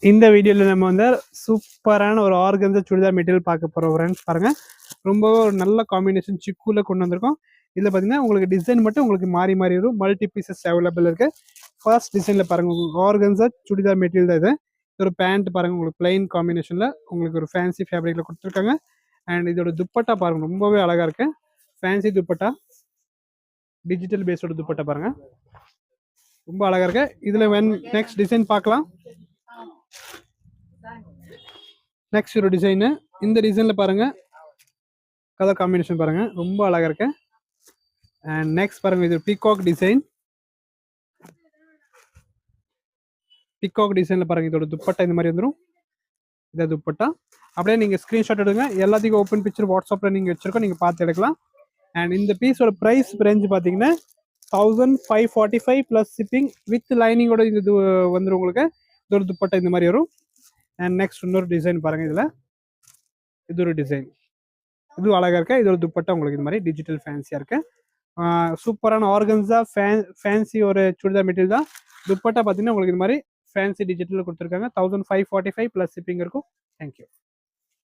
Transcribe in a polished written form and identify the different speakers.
Speaker 1: இந்த வீடியோல நம்ம வந்து சூப்பரான ஒரு ஆர்கன்ஸா சுடிதார் மெட்டீரியல் பார்க்க போறோம் ஃப்ரெண்ட்ஸ். பாருங்க, ரொம்ப ஒரு நல்ல காம்பினேஷன் சிக்குல கொண்டு வந்திருக்கோம். இதுல பாத்தீங்கன்னா உங்களுக்கு டிசைன் மட்டும் உங்களுக்கு மாறி மாறி வரும். மல்டி பீசஸ் அவைலபிள் இருக்கு. ஃபர்ஸ்ட் டிசைன்ல பாருங்க, உங்களுக்கு ஆர்கன்ஸா சுடிதார் மெட்டீரியல் தான் இது. ஒரு பேண்ட் பாருங்க, உங்களுக்கு பிளைன் காம்பினேஷன்ல உங்களுக்கு ஒரு ஃபேன்சி ஃபேப்ரிக்ல கொடுத்துருக்காங்க. அண்ட் இதோட துப்பட்டா பாருங்க, ரொம்பவே அழகா இருக்கு. ஃபேன்சி துப்பட்டா, டிஜிட்டல் பேஸோட துப்பட்டா பாருங்க, ரொம்ப அழகா இருக்கு. இதுல நெக்ஸ்ட் டிசைன் பார்க்கலாம். நெக்ஸ்ட் ஒரு டிசைனு, இந்த டிசைன்ல பாருங்க, கலர் காம்பினேஷன் பாருங்க, ரொம்ப அழகா இருக்கு. அண்ட் நெக்ஸ்ட் பாருங்க, இது பீகாக் டிசைன். பீகாக் டிசைன்ல பாருங்க, இதோட துப்பட்டா இந்த மாதிரி வந்துடும். இதை துப்பட்டா அப்படியே நீங்க ஸ்கிரீன்ஷாட் எடுங்க. எல்லாத்துக்கும் ஓப்பன் பிக்சர் வாட்ஸ்அப்ல நீங்க வச்சிருக்கோம், நீங்க பார்த்து எடுக்கலாம். அண்ட் இந்த பீஸோட பிரைஸ் ரேஞ்ச் பாத்தீங்கன்னா 1545 பிளஸ் ஷிப்பிங் வித் லைனிங்கோட இது வந்துடும் உங்களுக்கு. இதோட துப்பட்டா இந்த மாதிரி வரும். அண்ட் நெக்ஸ்ட் இன்னொரு டிசைன் பாருங்க, இதுல இது ஒரு டிசைன், இது அழகா இருக்கு. இதோட துப்பட்டா உங்களுக்கு இந்த மாதிரி டிஜிட்டல் ஃபேன்சியா இருக்கு. சூப்பரான ஆர்கன்ஸா ஃபேன்சி ஒரு சுடிதார் மெட்டீரியல் தான். துப்பட்டா பார்த்தீங்கன்னா உங்களுக்கு இந்த மாதிரி ஃபேன்சி டிஜிட்டல் கொடுத்துருக்காங்க. 1545 பிளஸ் ஷிப்பிங் இருக்கும். தேங்க்யூ.